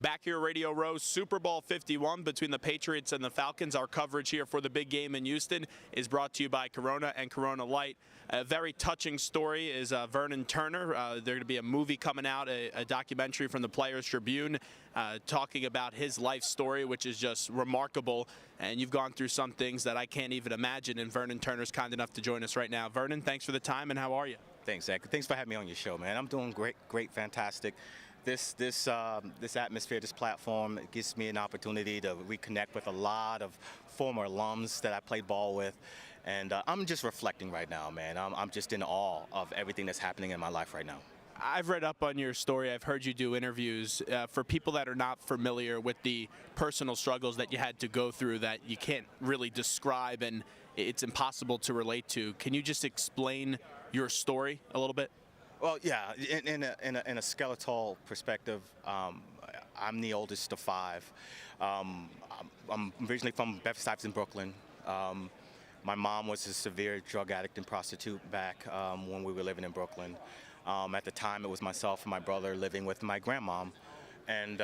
Back here, Radio Row, Super Bowl 51 between the Patriots and the Falcons. Our coverage here for the big game in Houston is brought to you by Corona and Corona Light. A very touching story is Vernon Turner. There's going to be a movie coming out, a documentary from the Players Tribune talking about his life story, which is just remarkable. And you've gone through some things that I can't even imagine, and Vernon Turner's kind enough to join us right now. Vernon, thanks for the time, and how are you? Thanks, Zach. Thanks for having me on your show, man. I'm doing great, fantastic. This atmosphere, this platform, it gives me an opportunity to reconnect with a lot of former alums that I played ball with, and I'm just reflecting right now, man. I'm just in awe of everything that's happening in my life right now. I've read up on your story. I've heard you do interviews. For people that are not familiar with the personal struggles that you had to go through that you can't really describe and it's impossible to relate to, can you just explain your story a little bit? Well, yeah, in a skeletal perspective, I'm the oldest of five. I'm originally from Bedford-Stuyvesant, Brooklyn. My mom was a severe drug addict and prostitute back when we were living in Brooklyn. At the time, it was myself and my brother living with my grandmom. And,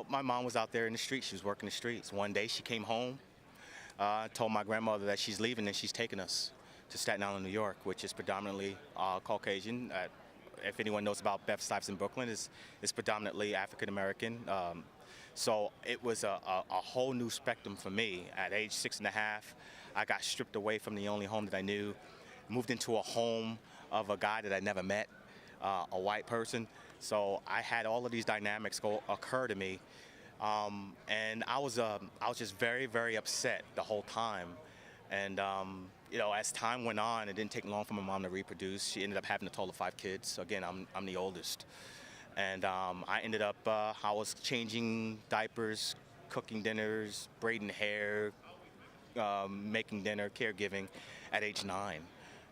my mom was out there in the streets. She was working the streets. One day, she came home, told my grandmother that she's leaving and she's taking us to Staten Island, New York, which is predominantly Caucasian. If anyone knows about Bedford-Stuyvesant, Brooklyn, is predominantly African-American. So it was a whole new spectrum for me. At age 6.5, I got stripped away from the only home that I knew, moved into a home of a guy that I never met, a white person. So I had all of these dynamics occur to me, and I was just very, very upset the whole time. And as time went on, it didn't take long for my mom to reproduce. She ended up having a total of 5 kids. Again, I'm the oldest. And I ended up, I was changing diapers, cooking dinners, braiding hair, making dinner, caregiving at age 9.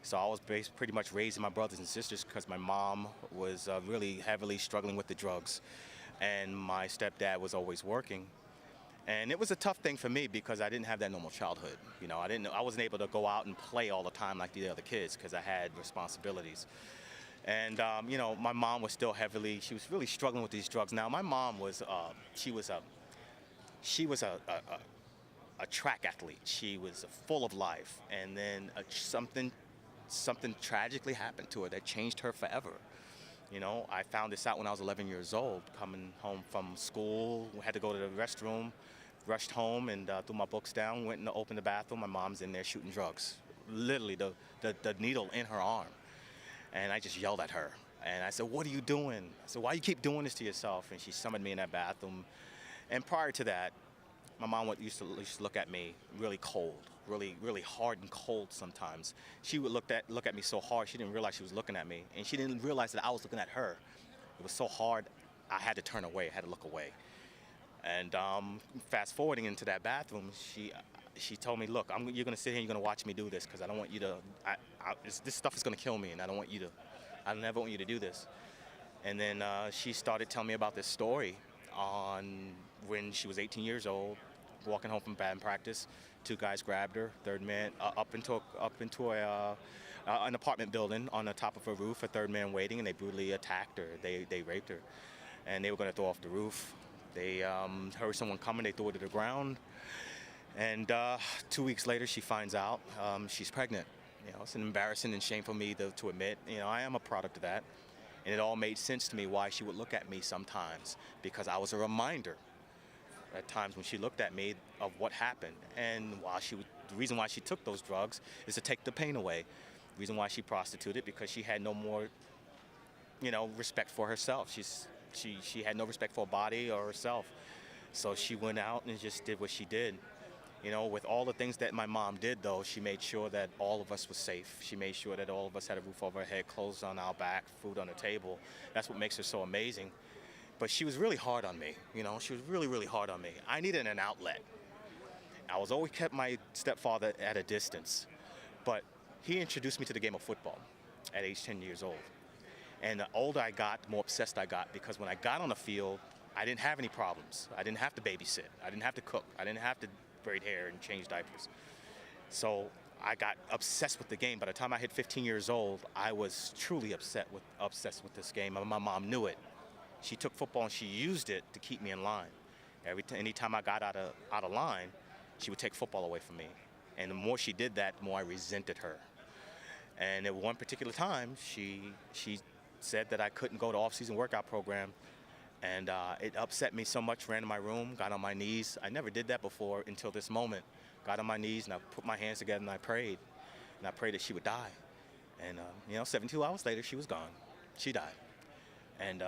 So I was pretty much raising my brothers and sisters because my mom was really heavily struggling with the drugs. And my stepdad was always working. And it was a tough thing for me because I didn't have that normal childhood. I wasn't able to go out and play all the time like the other kids because I had responsibilities. And my mom was still she was really struggling with these drugs. Now my mom was, she was a track athlete. She was full of life, and then something tragically happened to her that changed her forever. I found this out when I was 11 years old, coming home from school. We had to go to the restroom, rushed home and threw my books down, went and opened the bathroom. My mom's in there shooting drugs, literally the needle in her arm. And I just yelled at her. And I said, "What are you doing?" I said, "Why you keep doing this to yourself?" And she summoned me in that bathroom. And prior to that, my mom used to look at me really cold, really hard and cold sometimes. She would look at me so hard, she didn't realize she was looking at me. And she didn't realize that I was looking at her. It was so hard, I had to turn away, I had to look away. And fast forwarding into that bathroom, she told me, "Look, you're gonna sit here and you're gonna watch me do this because I don't want you to, this stuff is gonna kill me and I never want you to do this." And then she started telling me about this story on when she was 18 years old, walking home from band practice. 2 guys grabbed her, third man up into an apartment building on the top of a roof, a third man waiting, and they brutally attacked her. They raped her, and they were going to throw her off the roof. They heard someone coming, they threw her to the ground, and 2 weeks later she finds out she's pregnant. It's an embarrassing and shameful for me to admit. I am a product of that. And it all made sense to me why she would look at me sometimes, because I was a reminder at times when she looked at me of what happened. And the reason why she took those drugs is to take the pain away. The reason why she prostituted, because she had no more, respect for herself. She had no respect for her body or herself. So she went out and just did what she did. With all the things that my mom did, though, she made sure that all of us were safe. She made sure that all of us had a roof over our head, clothes on our back, food on the table. That's what makes her so amazing. But she was really hard on me. She was really, really hard on me. I needed an outlet. I was always kept my stepfather at a distance, but he introduced me to the game of football at age 10 years old. And the older I got, the more obsessed I got, because when I got on the field, I didn't have any problems. I didn't have to babysit. I didn't have to cook. I didn't have to braid hair and change diapers. So I got obsessed with the game. By the time I hit 15 years old, I was truly obsessed with this game. And my mom knew it. she took football and she used it to keep me in line. Anytime I got out of line, she would take football away from me. And the more she did that, the more I resented her. And at one particular time, she said that I couldn't go to off-season workout program. And it upset me so much, ran to my room, got on my knees. I never did that before until this moment. Got on my knees and I put my hands together and I prayed. And I prayed that she would die. And, 72 hours later, she was gone. She died. And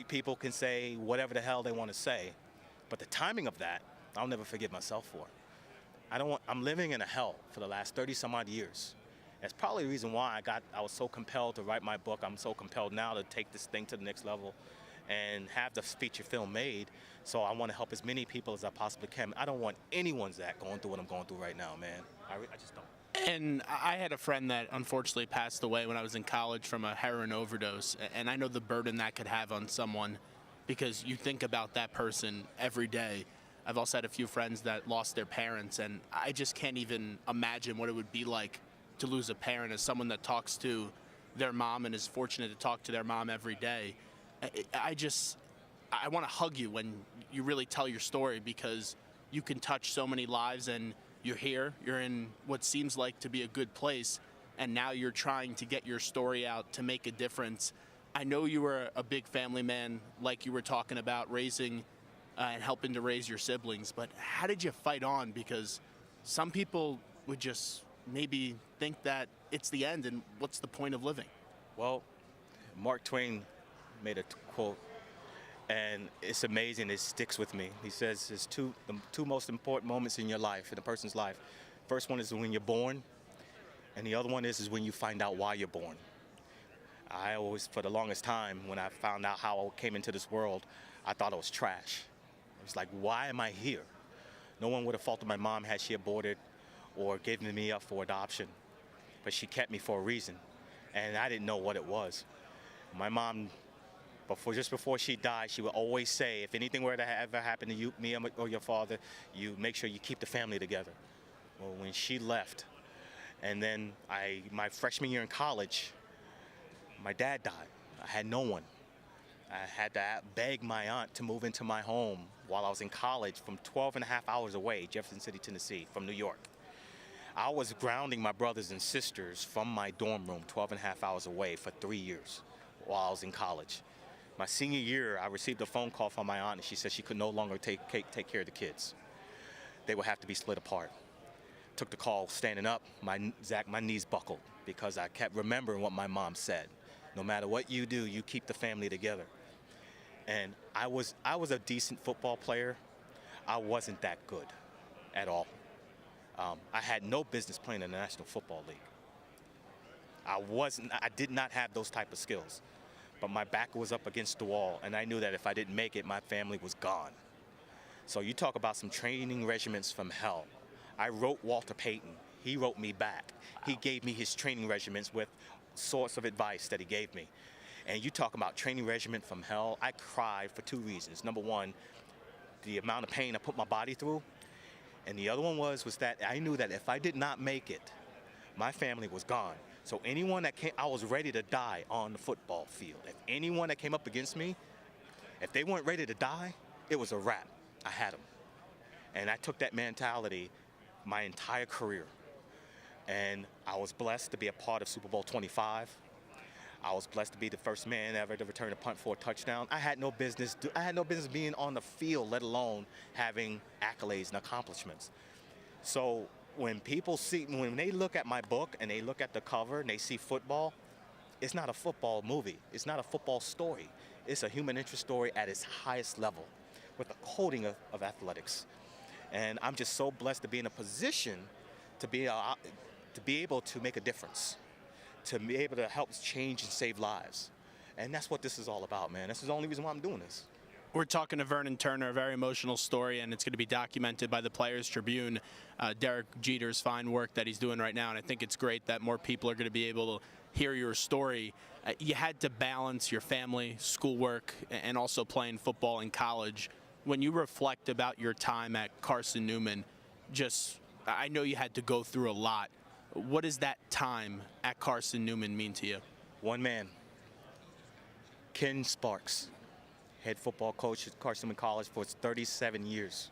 people can say whatever the hell they want to say. But the timing of that, I'll never forgive myself for. I'm living in a hell for the last 30 some odd years. That's probably the reason why I was so compelled to write my book. I'm so compelled now to take this thing to the next level and have the feature film made. So I want to help as many people as I possibly can. I don't want anyone's going through what I'm going through right now, man. I just don't. And I had a friend that unfortunately passed away when I was in college from a heroin overdose. And I know the burden that could have on someone because you think about that person every day. I've also had a few friends that lost their parents, and I just can't even imagine what it would be like to lose a parent as someone that talks to their mom and is fortunate to talk to their mom every day. I want to hug you when you really tell your story because you can touch so many lives and you're here, you're in what seems like to be a good place, and now you're trying to get your story out to make a difference. I know you were a big family man, like you were talking about raising and helping to raise your siblings, but how did you fight on? Because some people would just maybe think that it's the end and what's the point of living? Well, Mark Twain made a quote, and it's amazing. It sticks with me. He says there's the two most important moments in your life, in a person's life. First one is when you're born, and the other one is when you find out why you're born. I always, for the longest time, when I found out how I came into this world, I thought I was trash. It was like, why am I here? No one would have faulted my mom had she aborted or given me up for adoption, but she kept me for a reason, and I didn't know what it was. My mom, just before she died, she would always say, if anything were to ever happen to you, me or your father, you make sure you keep the family together. Well, when she left, and then my freshman year in college, my dad died. I had no one. I had to beg my aunt to move into my home while I was in college from 12 and a half hours away, Jefferson City, Tennessee, from New York. I was grounding my brothers and sisters from my dorm room 12 and a half hours away for 3 years while I was in college. My senior year, I received a phone call from my aunt, and she said she could no longer take care of the kids. They would have to be split apart. Took the call standing up, my knees buckled because I kept remembering what my mom said. No matter what you do, you keep the family together. And I was a decent football player. I wasn't that good at all. I had no business playing in the National Football League. I did not have those type of skills. But my back was up against the wall, and I knew that if I didn't make it, my family was gone. So you talk about some training regimens from hell. I wrote Walter Payton. He wrote me back. He gave me his training regimens with sorts of advice that he gave me. And you talk about training regimen from hell, I cried for two reasons. Number one, the amount of pain I put my body through. And the other one was that I knew that if I did not make it, my family was gone. So anyone that came, I was ready to die on the football field. If anyone that came up against me, if they weren't ready to die, it was a wrap. I had them. And I took that mentality my entire career. And I was blessed to be a part of Super Bowl 25. I was blessed to be the first man ever to return a punt for a touchdown. I had no business being on the field, let alone having accolades and accomplishments. So when they look at my book and they look at the cover and they see football, it's not a football movie. It's not a football story. It's a human interest story at its highest level with a coating of athletics. And I'm just so blessed to be in a position to be able to make a difference, to be able to help change and save lives. And that's what this is all about, man. This is the only reason why I'm doing this. We're talking to Vernon Turner, a very emotional story, and it's going to be documented by the Players Tribune. Derek Jeter's fine work that he's doing right now, and I think it's great that more people are going to be able to hear your story. You had to balance your family, schoolwork, and also playing football in college. When you reflect about your time at Carson Newman, I know you had to go through a lot. What does that time at Carson Newman mean to you? One man Ken Sparks, head football coach at Carson College for 37 years.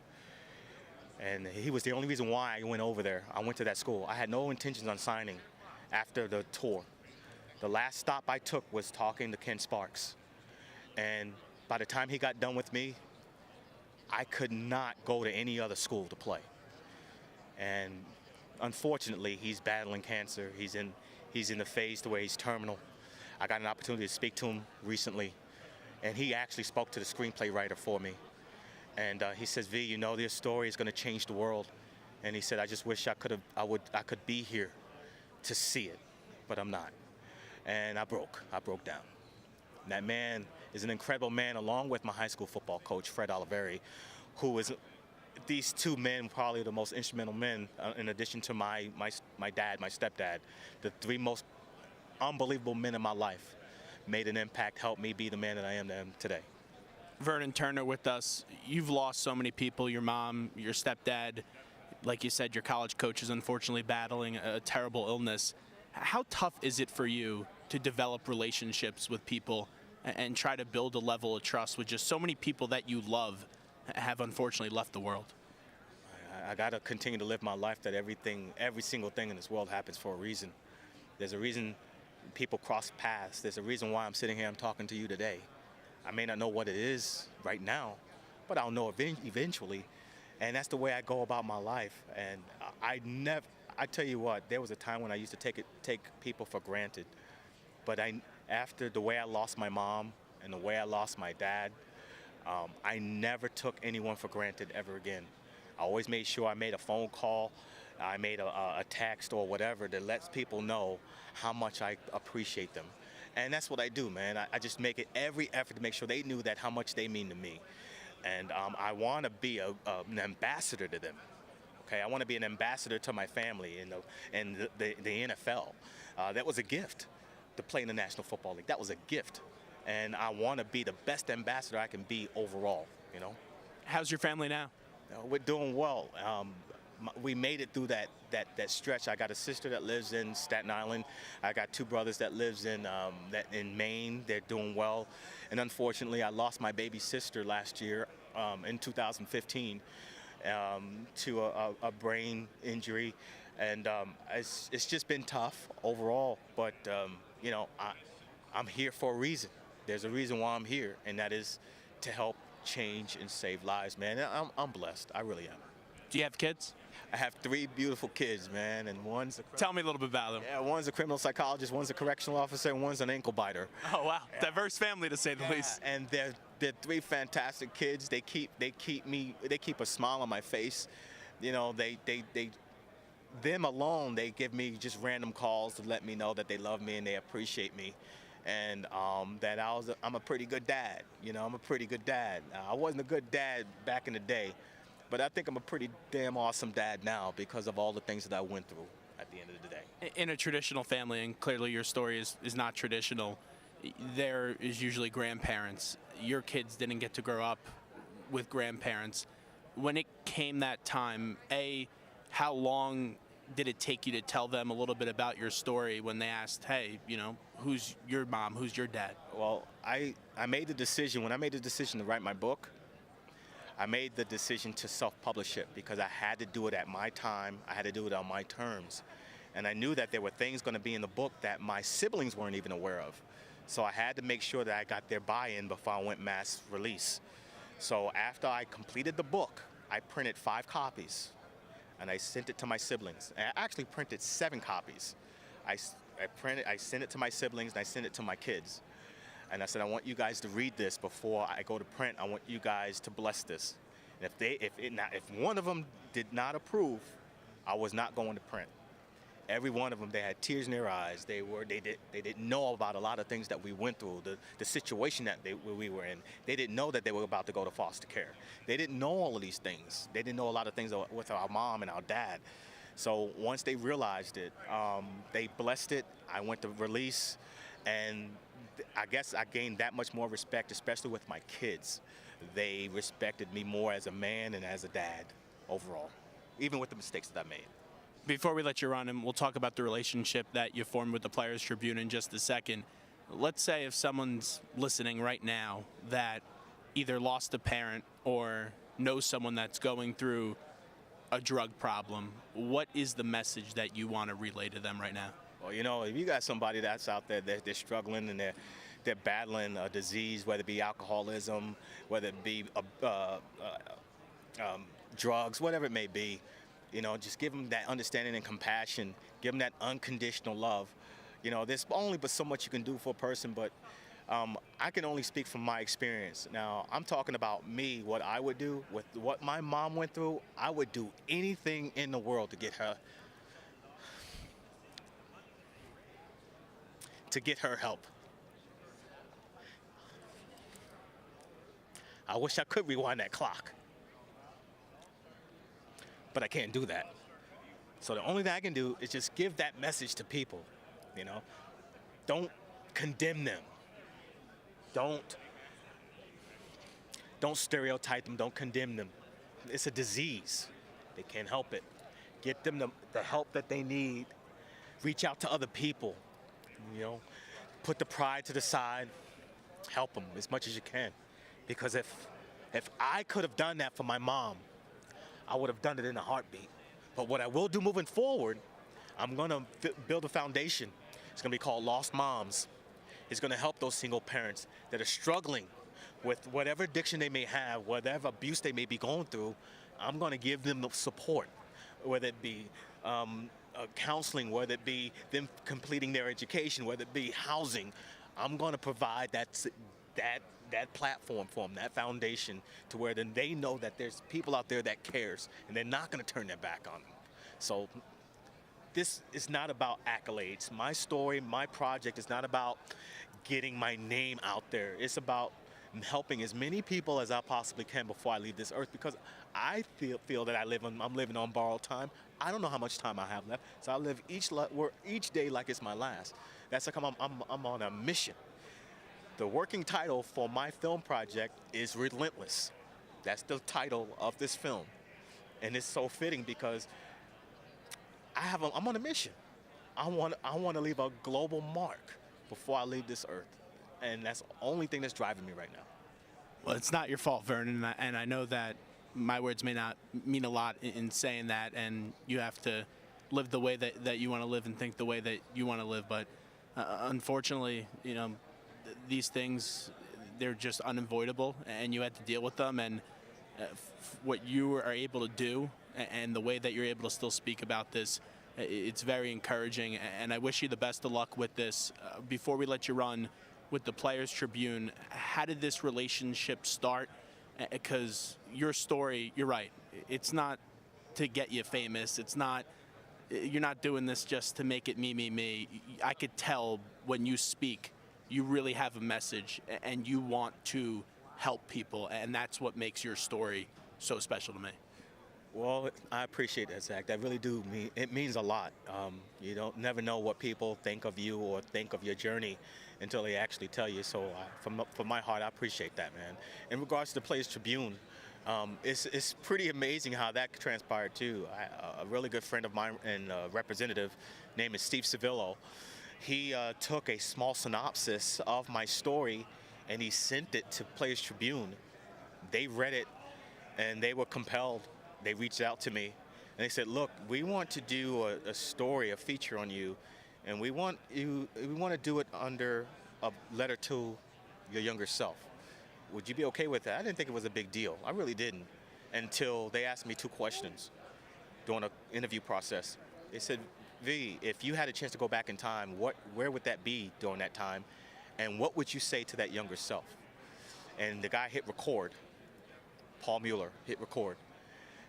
And he was the only reason why I went over there. I went to that school. I had no intentions on signing after the tour. The last stop I took was talking to Ken Sparks. And by the time he got done with me, I could not go to any other school to play. And unfortunately, he's battling cancer. He's in the phase to where he's terminal. I got an opportunity to speak to him recently, and he actually spoke to the screenplay writer for me. And he says, V, you know, this story is going to change the world. And he said, I just wish I could be here to see it, but I'm not. And I broke down. And that man is an incredible man, along with my high school football coach, Fred Oliveri, who is, these two men, probably the most instrumental men, in addition to my dad, my stepdad, the three most unbelievable men in my life, made an impact, helped me be the man that I am today. Vernon Turner with us. You've lost so many people, your mom, your stepdad. Like you said, your college coach is unfortunately battling a terrible illness. How tough is it for you to develop relationships with people and try to build a level of trust with just so many people that you love have unfortunately left the world? I got to continue to live my life that every single thing in this world happens for a reason. There's a reason people cross paths. There's a reason why I'm sitting here, I'm talking to you today. I may not know what it is right now, but I'll know eventually. And that's the way I go about my life. And I tell you what, there was a time when I used to take people for granted. But after the way I lost my mom and the way I lost my dad, I never took anyone for granted ever again. I always made sure I made a phone call, I made a text or whatever that lets people know how much I appreciate them. And that's what I do, man. I just make it every effort to make sure they knew that how much they mean to me. And I want to be an ambassador to them. Okay, I want to be an ambassador to my family and the NFL. That was a gift to play in the National Football League. That was a gift. And I want to be the best ambassador I can be overall, you know. How's your family now? We're doing well. We made it through that stretch. I got a sister that lives in Staten Island. I got two brothers that lives in Maine. They're doing well. And unfortunately, I lost my baby sister last year in 2015 to a brain injury. And it's just been tough overall. But, you know, I'm here for a reason. There's a reason why I'm here, and that is to help change and save lives, man. I'm blessed. I really am. Do you have kids? I have three beautiful kids, man, and Tell me a little bit about them. Yeah, one's a criminal psychologist, one's a correctional officer, and one's an ankle biter. Oh wow, yeah. Diverse family to say the least. And they're three fantastic kids. They keep a smile on my face. You know, them alone, they give me just random calls to let me know that they love me and they appreciate me. And that I'm a pretty good dad. You know, I'm a pretty good dad. I wasn't a good dad back in the day, but I think I'm a pretty damn awesome dad now because of all the things that I went through at the end of the day. In a traditional family, and clearly your story is not traditional, there is usually grandparents. Your kids didn't get to grow up with grandparents. When it came that time, how long did it take you to tell them a little bit about your story when they asked, hey, you know, who's your mom, who's your dad? Well, I made the decision, when I made the decision to write my book, I made the decision to self-publish it because I had to do it at my time, I had to do it on my terms. And I knew that there were things going to be in the book that my siblings weren't even aware of. So I had to make sure that I got their buy-in before I went mass release. So after I completed the book, I printed 5 copies. And I sent it to my siblings. And I actually printed 7 copies. I sent it to my siblings, and I sent it to my kids. And I said, I want you guys to read this before I go to print. I want you guys to bless this. And if one of them did not approve, I was not going to print. Every one of them, they had tears in their eyes. They didn't know about a lot of things that we went through, the situation that we were in. They didn't know that they were about to go to foster care. They didn't know all of these things. They didn't know a lot of things with our mom and our dad. So once they realized it, they blessed it. I went to release, and I guess I gained that much more respect, especially with my kids. They respected me more as a man and as a dad overall, even with the mistakes that I made. Before we let you run, and we'll talk about the relationship that you formed with the Players Tribune in just a second, let's say if someone's listening right now that either lost a parent or knows someone that's going through a drug problem, what is the message that you want to relay to them right now? Well, you know, if you got somebody that's out there that they're struggling and they're battling a disease, whether it be alcoholism, whether it be drugs, whatever it may be, you know, just give them that understanding and compassion, give them that unconditional love. You know, there's only but so much you can do for a person, but I can only speak from my experience. Now, I'm talking about me, what I would do, with what my mom went through. I would do anything in the world to get her help. I wish I could rewind that clock, but I can't do that. So the only thing I can do is just give that message to people, you know. Don't condemn them. Don't stereotype them, don't condemn them. It's a disease. They can't help it. Get them the help that they need. Reach out to other people, you know. Put the pride to the side. Help them as much as you can. Because if I could have done that for my mom, I would have done it in a heartbeat. But what I will do moving forward, I'm gonna build a foundation. It's gonna be called Lost Moms. It's gonna help those single parents that are struggling with whatever addiction they may have, whatever abuse they may be going through. I'm gonna give them the support, whether it be counseling, whether it be them completing their education, whether it be housing. I'm gonna provide that platform for them, that foundation, to where then they know that there's people out there that cares, and they're not gonna turn their back on them. So this is not about accolades. My story, my project is not about getting my name out there. It's about helping as many people as I possibly can before I leave this earth, because I feel that I'm living on borrowed time. I don't know how much time I have left, so I live each day like it's my last. That's like I'm on a mission. The working title for my film project is Relentless. That's the title of this film, and it's so fitting because I'm on a mission. I want to leave a global mark before I leave this earth, and that's the only thing that's driving me right now. Well, it's not your fault, Vernon, and I know that my words may not mean a lot in saying that, and you have to live the way that you want to live and think the way that you want to live. But unfortunately, you know, these things, they're just unavoidable, and you had to deal with them. And what you are able to do and the way that you're able to still speak about this, it's very encouraging, and I wish you the best of luck with this. Before we let you run with the Players Tribune, how did this relationship start? Because your story, you're right, it's not to get you famous. You're not doing this just to make it me. I could tell when you speak, you really have a message and you want to help people, and that's what makes your story so special to me. Well, I appreciate that, Zach. That really do mean, it means a lot. You don't never know what people think of you or think of your journey until they actually tell you. So from my heart, I appreciate that, man. In regards to the Players Tribune, it's pretty amazing how that transpired too. A really good friend of mine and representative, name is Steve Civillo. He took a small synopsis of my story and he sent it to Players Tribune. They read it and they were compelled. They reached out to me and they said, look, we want to do a story, a feature on you, and we want to do it under a letter to your younger self. Would you be okay with that? I didn't think it was a big deal. I really didn't, until they asked me 2 questions during an interview process. They said, V, if you had a chance to go back in time, where would that be during that time? And what would you say to that younger self? And the guy hit record. Paul Mueller hit record.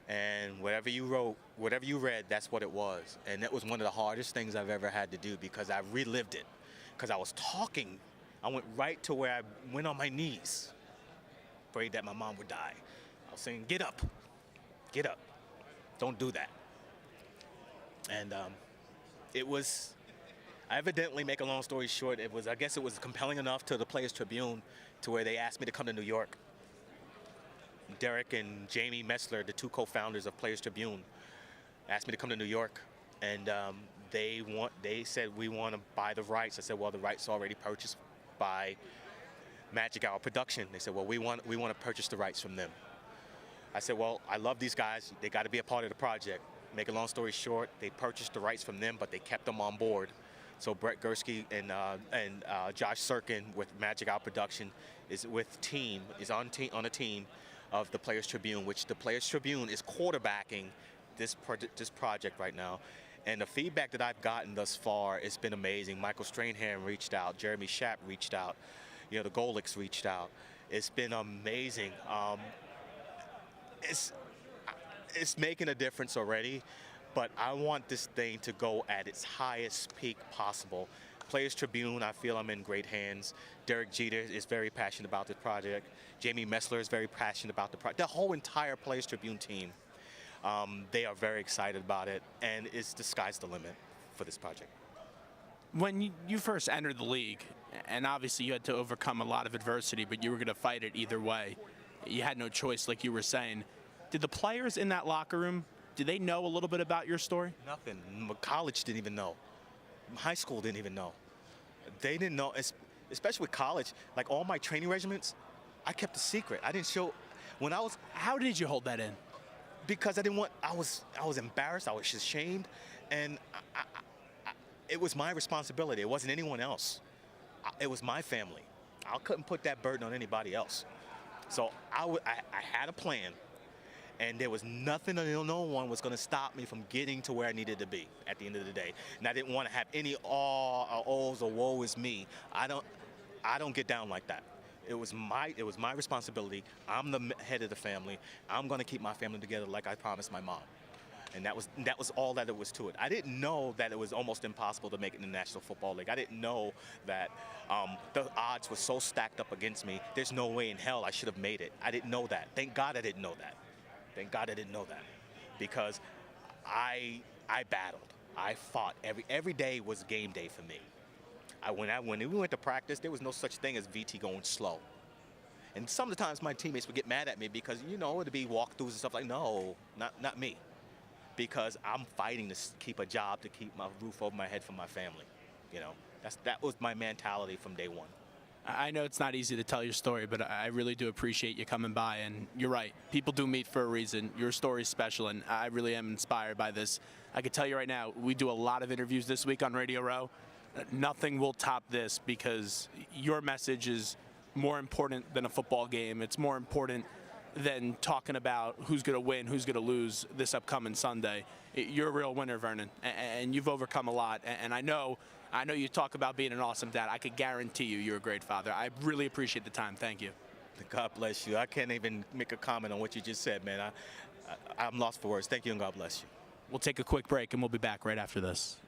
And whatever you wrote, whatever you read, that's what it was. And that was one of the hardest things I've ever had to do, because I relived it. Because I was talking, I went right to where I went on my knees, prayed that my mom would die. I was saying, get up, don't do that. And it was, I evidently, make a long story short, I guess it was compelling enough to the Players Tribune to where they asked me to come to New York. Derek and Jamie Metzler, the 2 co-founders of Players Tribune, asked me to come to New York, and they said, we want to buy the rights. I said, well, the rights are already by Magic Hour Production. They said, well, we want to purchase the rights from them. I said, well, I love these guys. They got to be a part of the project. Make a long story short, they purchased the rights from them, but they kept them on board. So Brett Gursky and Josh Sirkin with Magic Hour Production is on a team of the Players Tribune, which the Players Tribune is quarterbacking this project right now. And the feedback that I've gotten thus far has been amazing. Michael Strahanhan reached out, Jeremy Schaap reached out, the Golics reached out. It's been amazing. It's making a difference already, but I want this thing to go at its highest peak possible. Players Tribune, I feel I'm in great hands. Derek Jeter is very passionate about this project. Jamie Messler is very passionate about the project. The whole entire Players Tribune team, they are very excited about it, and it's the sky's the limit for this project. When you first entered the league, and obviously you had to overcome a lot of adversity, but you were going to fight it either way. You had no choice, like you were saying. Did the players in that locker room, did they know a little bit about your story? Nothing. College didn't even know. High school didn't even know. They didn't know, especially with college. Like all my training regiments, I kept a secret. I didn't show. When I was. How did you hold that in? Because I didn't want. I was embarrassed. I was ashamed, and it was my responsibility. It wasn't anyone else. It was my family. I couldn't put that burden on anybody else. So I had a plan. And there was nothing, no one was going to stop me from getting to where I needed to be at the end of the day. And I didn't want to have any awe or ohs or woe is me. I don't get down like that. It was my responsibility. I'm the head of the family. I'm going to keep my family together like I promised my mom. And that was all that it was to it. I didn't know that it was almost impossible to make it in the National Football League. I didn't know that the odds were so stacked up against me. There's no way in hell I should have made it. I didn't know that. Thank God I didn't know that. Thank God I didn't know that, because I battled. I fought. Every day was game day for me. When we went to practice, there was no such thing as VT going slow. And some of the times my teammates would get mad at me because, it'd be walkthroughs and stuff like, no, not me. Because I'm fighting to keep a job, to keep my roof over my head for my family. That was my mentality from day one. I know it's not easy to tell your story, but I really do appreciate you coming by. And you're right. People do meet for a reason. Your story's special, and I really am inspired by this. I can tell you right now, we do a lot of interviews this week on Radio Row. Nothing will top this, because your message is more important than a football game. It's more important than talking about who's going to win, who's going to lose this upcoming Sunday. You're a real winner, Vernon, and you've overcome a lot. And I know you talk about being an awesome dad. I could guarantee you're a great father. I really appreciate the time. Thank you. God bless you. I can't even make a comment on what you just said, man. I'm lost for words. Thank you, and God bless you. We'll take a quick break, and we'll be back right after this.